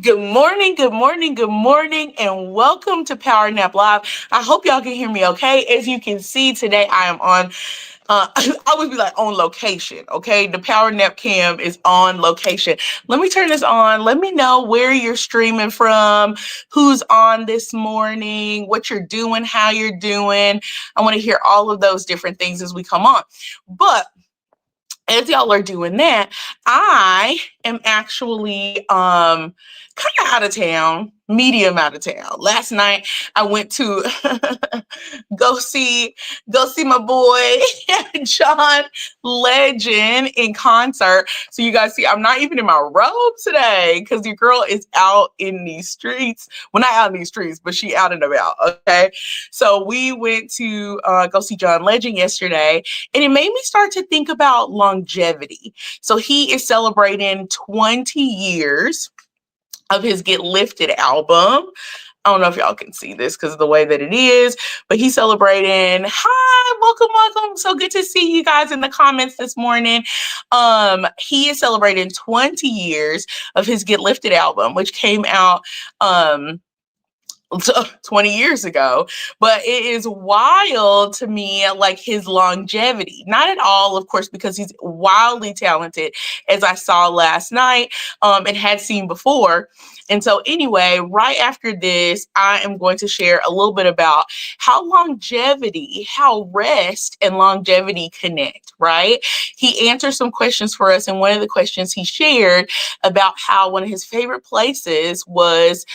Good morning, good morning, good morning, and welcome to PowerNAP Live. I hope y'all can hear me okay. As you can see, today I am on, I would be like on location, okay? The PowerNap cam is on location. Let me turn this on. Let me know where you're streaming from, who's on this morning, what you're doing, how you're doing. I want to hear all of those different things as we come on. But as y'all are doing that, I am actually kind of out of town, medium out of town. Last night I went to go see my boy John Legend in concert. So you guys see, I'm not even in my robe today because your girl is out in these streets. Well, not out in these streets, but she out and about. Okay, so we went to go see John Legend yesterday, and it made me start to think about longevity. So he is celebrating 20 years of his Get Lifted album. I don't know if y'all can see this because of the way that it is, but he's celebrating. Hi, welcome. So good to see you guys in the comments this morning. He is celebrating 20 years of his Get Lifted album, which came out 20 years ago. But it is wild to me, like his longevity. Not at all, of course, because he's wildly talented, as I saw last night and had seen before. And so anyway, right after this, I am going to share a little bit about how rest and longevity connect, right? He answered some questions for us. And one of the questions he shared about how one of his favorite places was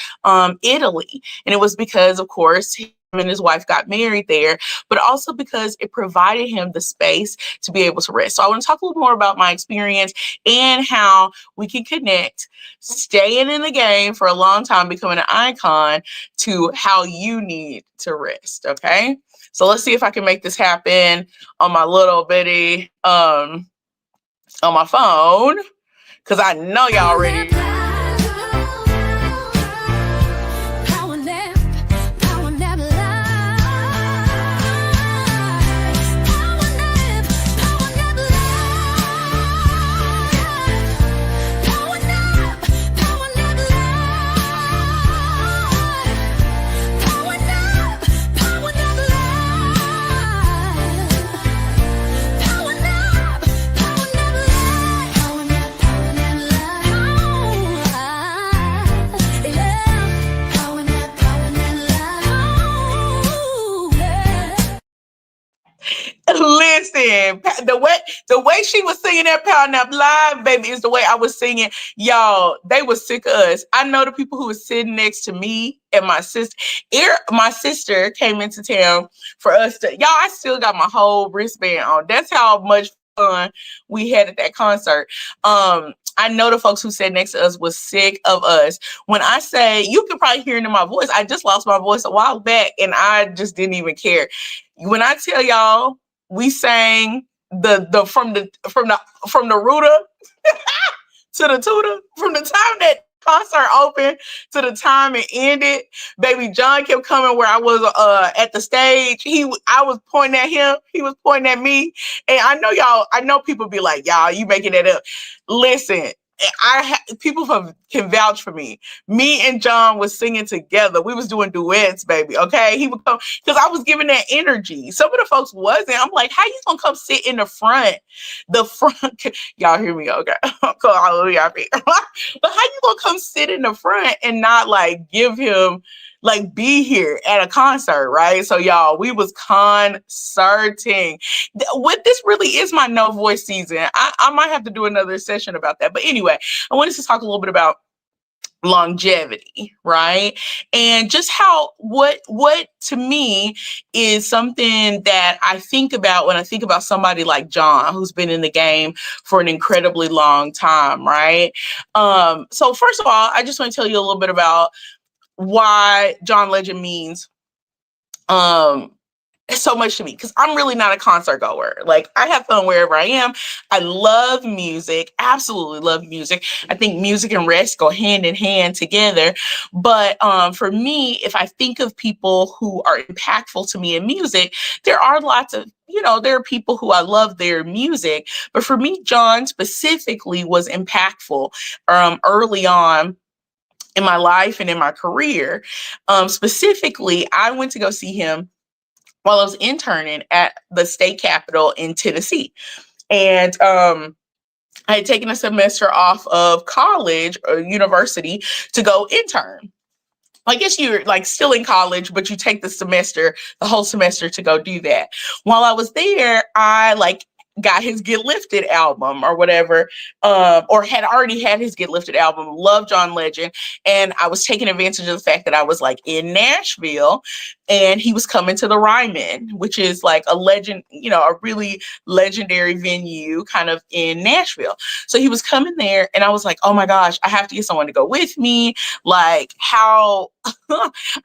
Italy. And it was because, of course, him and his wife got married there, but also because it provided him the space to be able to rest. So I want to talk a little more about my experience and how we can connect staying in the game for a long time, becoming an icon, to how you need to rest. Okay. So let's see if I can make this happen on my little bitty, on my phone, because I know y'all already. Listen, the way she was singing that PowerNap Live, baby, is the way I was singing. Y'all, they were sick of us. I know the people who were sitting next to me and my sister. My sister came into town for us to. Y'all, I still got my whole wristband on. That's how much fun we had at that concert. I know the folks who sat next to us was sick of us. When I say, you could probably hear it in my voice. I just lost my voice a while back, and I just didn't even care. When I tell y'all, we sang the from the rooter to the tutor, from the time that concert opened to the time it ended. Baby John kept coming where I was at the stage. I was pointing at him, he was pointing at me. And I know people be like, y'all, you making that up. Listen, people can vouch for me. Me and John was singing together. We was doing duets, baby. Okay, he would come because I was giving that energy. Some of the folks wasn't. I'm like, how you gonna come sit in the front? Y'all hear me? Okay, hallelujah. But how you gonna come sit in the front and not like give him? Like be here at a concert, right? So y'all, we was concerting. What this really is my no voice season. I might have to do another session about that. But anyway, I wanted to talk a little bit about longevity, right? And just how what to me is something that I think about when I think about somebody like John, who's been in the game for an incredibly long time, right? So first of all, I just want to tell you a little bit about why John Legend means so much to me, because I'm really not a concert goer. Like, I have fun wherever I am. I love music, absolutely love music. I think music and rest go hand in hand together. But for me, if I think of people who are impactful to me in music, there are lots of, there are people who I love their music. But for me, John specifically was impactful early on in my life and in my career. Specifically, I went to go see him while I was interning at the state capitol in Tennessee. And I had taken a semester off of college or university to go intern. I guess you're like still in college, but you take the whole semester to go do that. While I was there, I like got his Get Lifted album or whatever, or had already had his Get Lifted album, loved John Legend. And I was taking advantage of the fact that I was like in Nashville and he was coming to the Ryman, which is like a legend, a really legendary venue kind of in Nashville. So he was coming there and I was like, oh my gosh, I have to get someone to go with me. Like how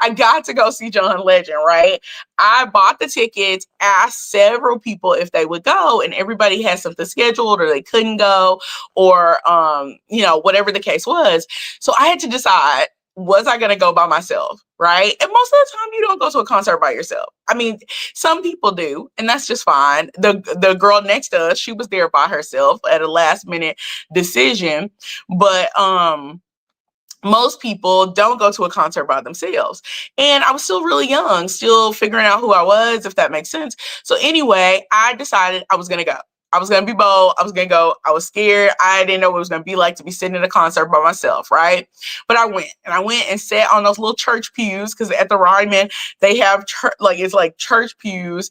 I got to go see John Legend, right? I bought the tickets, asked several people if they would go, and everybody had something scheduled or they couldn't go, or whatever the case was. So I had to decide, was I going to go by myself, right? And most of the time, you don't go to a concert by yourself. I mean, some people do, and that's just fine. The girl next to us, she was there by herself at a last minute decision, but most people don't go to a concert by themselves. And I was still really young, still figuring out who I was, if that makes sense. So anyway, I decided I was going to go. I was going to be bold. I was going to go. I was scared. I didn't know what it was going to be like to be sitting in a concert by myself, right? But I went and sat on those little church pews, because at the Ryman, they have it's like church pews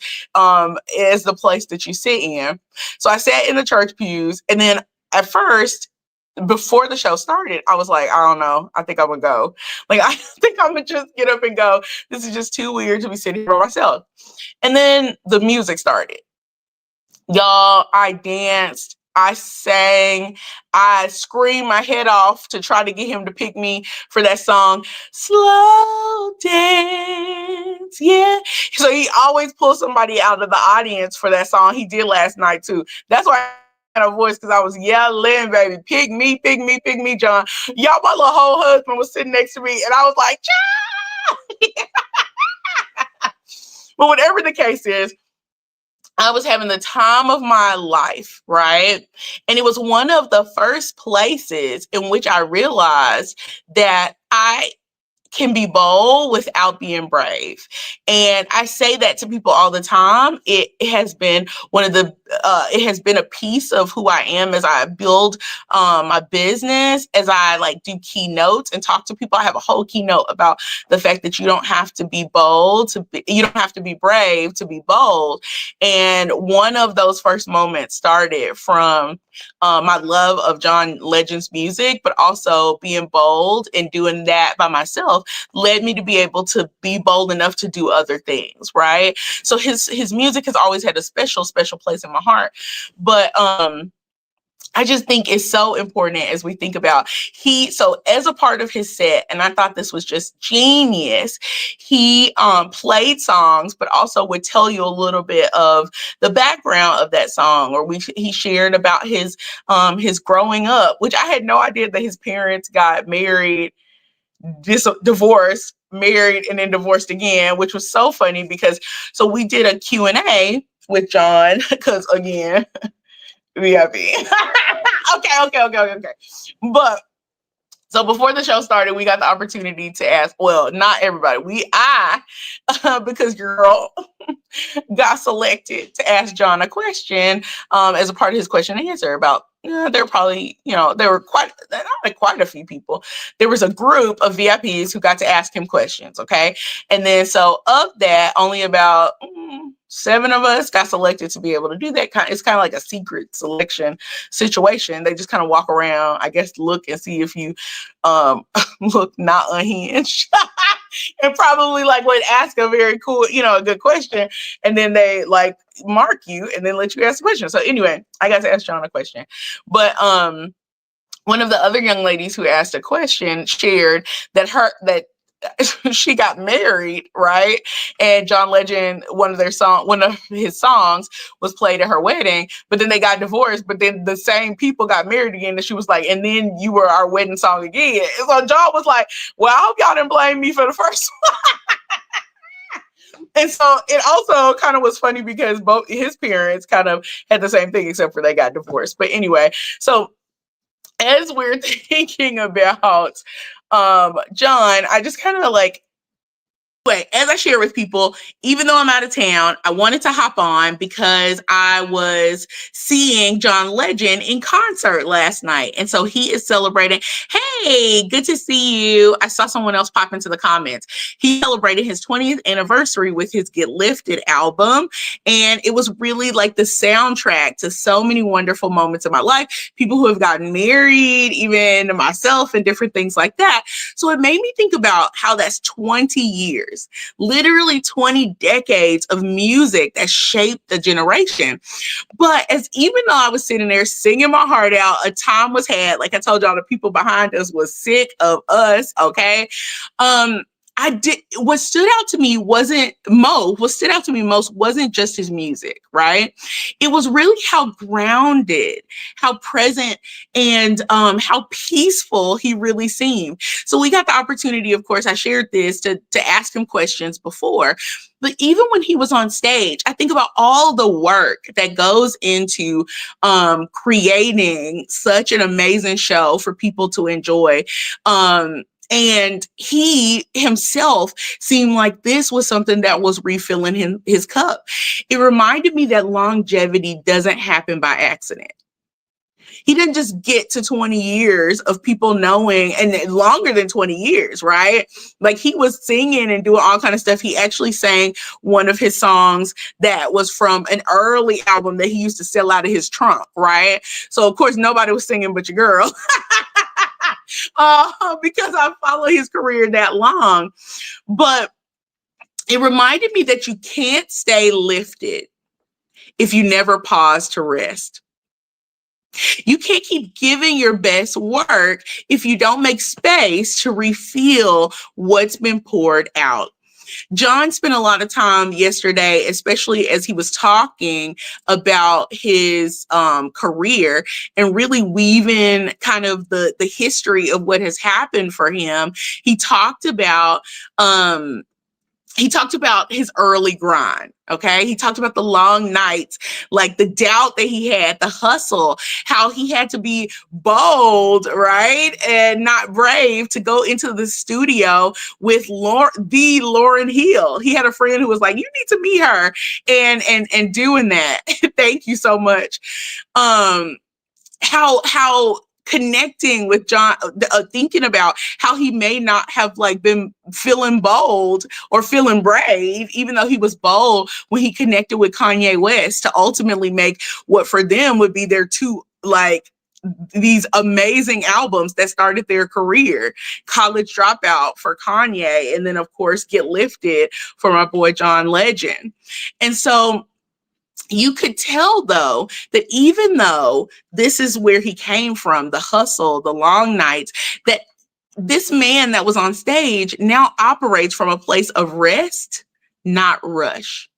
is the place that you sit in. So I sat in the church pews, and then at first, before the show started, I was like, I don't know. I think I would go. Like, I think I'm going to just get up and go. This is just too weird to be sitting here by myself. And then the music started. Y'all, I danced, I sang, I screamed my head off to try to get him to pick me for that song, Slow Dance, yeah. So he always pulls somebody out of the audience for that song. He did last night too. That's why I had a voice, because I was yelling, baby, pick me, John. Y'all, my little whole husband was sitting next to me, and I was like, John! But whatever the case is, I was having the time of my life, right? And it was one of the first places in which I realized that I can be bold without being brave. And I say that to people all the time. It has been it has been a piece of who I am as I build my business, as I like do keynotes and talk to people. I have a whole keynote about the fact that you don't have to be bold you don't have to be brave to be bold. And one of those first moments started from my love of John Legend's music, but also being bold and doing that by myself led me to be able to be bold enough to do other things, right? So his music has always had a special place in my heart. But I just think it's so important as we think about so as a part of his set, and I thought this was just genius, he played songs, but also would tell you a little bit of the background of that song, or he shared about his growing up, which I had no idea that his parents got married, divorced, married, and then divorced again, which was so funny because so we did a Q&A with John, because again, VIP. Okay. But so before the show started, we got the opportunity to ask, well, not everybody. Because girl got selected to ask John a question as a part of his question and answer about, there were probably, there were quite a few people. There was a group of VIPs who got to ask him questions, okay? And then so of that, only about 7 of us got selected to be able to do that. It's kind of like a secret selection situation. They just kind of walk around, I guess, look and see if you look not unhinged. And probably like would ask a very cool, a good question. And then they like mark you and then let you ask a question. So anyway, I got to ask John a question. But one of the other young ladies who asked a question shared that she got married, right? And John Legend, one of his songs was played at her wedding, but then they got divorced, but then the same people got married again. And she was like, and then you were our wedding song again. And so John was like, well, I hope y'all didn't blame me for the first one. And so it also kind of was funny because both his parents kind of had the same thing, except for they got divorced. But anyway, so as we're thinking about John, I just kind of like, but as I share with people, even though I'm out of town, I wanted to hop on because I was seeing John Legend in concert last night. And so he is celebrating. Hey, good to see you. I saw someone else pop into the comments. He celebrated his 20th anniversary with his Get Lifted album. And it was really like the soundtrack to so many wonderful moments in my life. People who have gotten married, even myself, and different things like that. So it made me think about how that's 20 years, literally 20 decades of music that shaped the generation. But as even though I was sitting there singing my heart out, a time was had, like I told y'all, the people behind us was sick of us, okay? What stood out to me most wasn't just his music, right? It was really how grounded, how present, and how peaceful he really seemed. So we got the opportunity, of course, I shared this to ask him questions before. But even when he was on stage, I think about all the work that goes into creating such an amazing show for people to enjoy. And he himself seemed like this was something that was refilling his cup. It reminded me that longevity doesn't happen by accident. He didn't just get to 20 years of people knowing, and longer than 20 years, right? Like he was singing and doing all kind of stuff. He actually sang one of his songs that was from an early album that he used to sell out of his trunk, right? So of course nobody was singing but your girl. Because I follow his career that long. But it reminded me that you can't stay lifted if you never pause to rest. You can't keep giving your best work if you don't make space to refill what's been poured out. John spent a lot of time yesterday, especially as he was talking about his career and really weaving kind of the history of what has happened for him. He talked about his early grind. Okay. He talked about the long nights, like the doubt that he had, the hustle, how he had to be bold, right? And not brave to go into the studio with Lauryn Hill. He had a friend who was like, you need to meet her, and doing that. Thank you so much. How connecting with John, thinking about how he may not have like been feeling bold or feeling brave, even though he was bold when he connected with Kanye West to ultimately make what for them would be their two, like, these amazing albums that started their career. College Dropout for Kanye, and then of course Get Lifted for my boy John Legend. And so you could tell, though, that even though this is where he came from, the hustle, the long nights, that this man that was on stage now operates from a place of rest, not rush.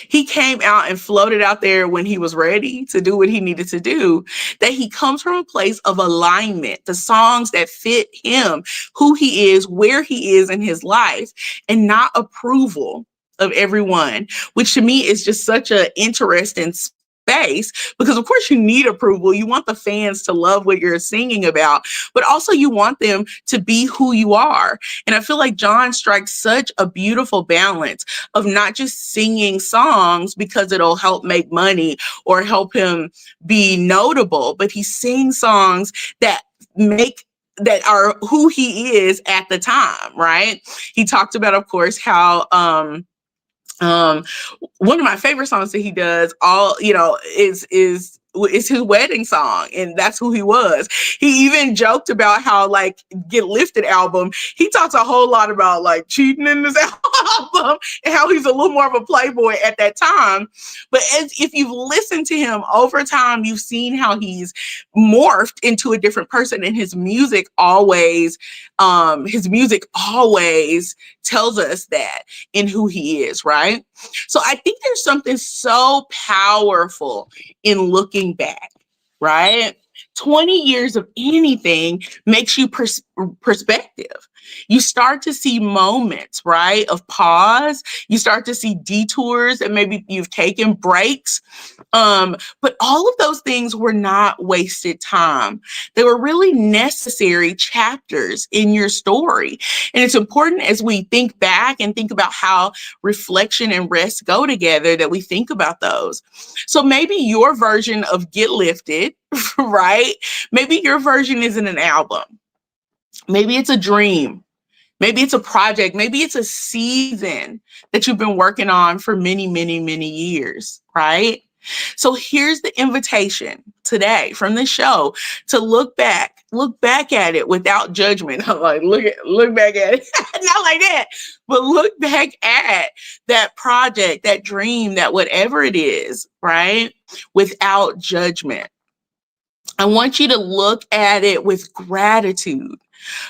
He came out and floated out there when he was ready to do what he needed to do, that he comes from a place of alignment, the songs that fit him, who he is, where he is in his life, and not approval of everyone, which to me is just such an interesting space, because of course you need approval. You want the fans to love what you're singing about, but also you want them to be who you are. And I feel like John strikes such a beautiful balance of not just singing songs because it'll help make money or help him be notable, but he sings songs that are who he is at the time, right? He talked about, of course, how one of my favorite songs that he does is his wedding song, and that's who he was. He even joked about how, like, Get Lifted album, he talks a whole lot about like cheating in this album and how he's a little more of a playboy at that time. But if you've listened to him over time, you've seen how he's morphed into a different person, and his music always tells us that in who he is, right? So I think there's something so powerful in looking back, right? 20 years of anything makes you perspective. You start to see moments, right, of pause. You start to see detours, and maybe you've taken breaks. But all of those things were not wasted time. They were really necessary chapters in your story. And it's important as we think back and think about how reflection and rest go together that we think about those. So maybe your version of Get Lifted, right? Maybe your version isn't an album. Maybe it's a dream. Maybe it's a project. Maybe it's a season that you've been working on for many, many, many years, right? So here's the invitation today from the show to look back at it without judgment. Like look back at it, not like that, but look back at that project, that dream, that whatever it is, right? Without judgment. I want you to look at it with gratitude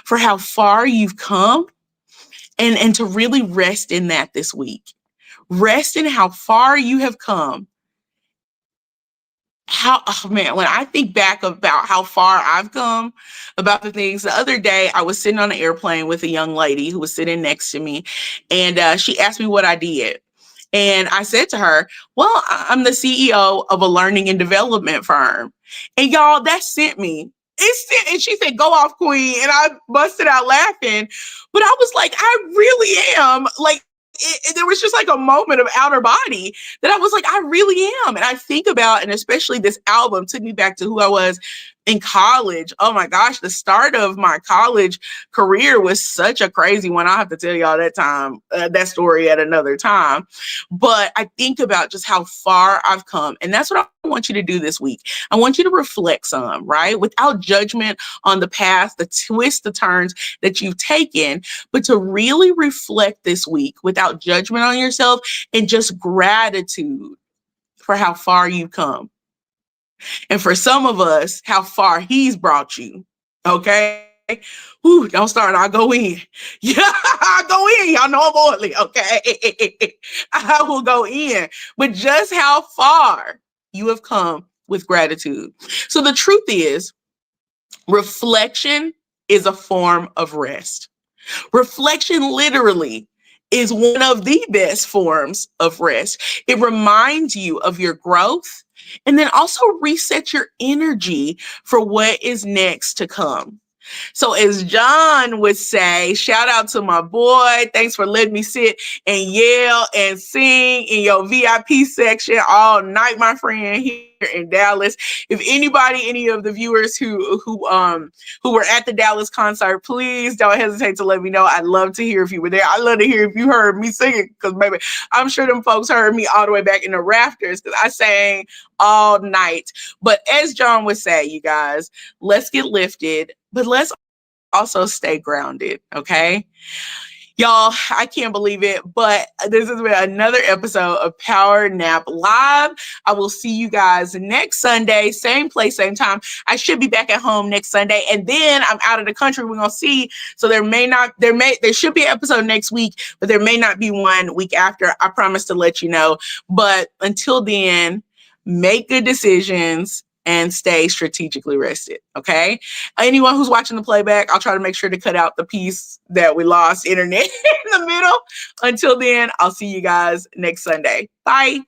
for how far you've come, and to really rest in that this week. Rest in how far you have come. Oh man, when I think back about how far I've come, about the things, the other day I was sitting on an airplane with a young lady who was sitting next to me, and she asked me what I did. And I said to her, well, I'm the CEO of a learning and development firm. And y'all, that sent me. And she said, go off, queen. And I busted out laughing. But I was like, I really am. Like, there was just like a moment of outer body that I was like, I really am. And I think about, and especially this album took me back to who I was in college. Oh my gosh, the start of my college career was such a crazy one. I'll have to tell y'all that story at another time. But I think about just how far I've come. And that's what I want you to do this week. I want you to reflect some, right? Without judgment on the past, the twists, the turns that you've taken, but to really reflect this week without judgment on yourself and just gratitude for how far you've come. And for some of us, how far he's brought you. Okay. Ooh, don't start. I'll go in. Yeah, I'll go in. Y'all know I'm oily. Okay. I will go in. But just how far you have come with gratitude. So the truth is, reflection is a form of rest. Reflection literally is one of the best forms of rest. It reminds you of your growth and then also resets your energy for what is next to come. So as John would say, shout out to my boy. Thanks for letting me sit and yell and sing in your VIP section all night, my friend, here in Dallas. If any of the viewers who were at the Dallas concert, please don't hesitate to let me know. I'd love to hear if you were there. I'd love to hear if you heard me singing, because baby, I'm sure them folks heard me all the way back in the rafters because I sang all night. But as John would say, you guys, let's get lifted, but let's also stay grounded, okay? Y'all, I can't believe it, but this has been another episode of PowerNAP Live. I will see you guys next Sunday, same place, same time. I should be back at home next Sunday, and then I'm out of the country. We're gonna see. So there should be an episode next week, but there may not be one week after. I promise to let you know. But until then, make good decisions and stay strategically rested, okay? Anyone who's watching the playback, I'll try to make sure to cut out the piece that we lost internet in the middle. Until then, I'll see you guys next Sunday. Bye.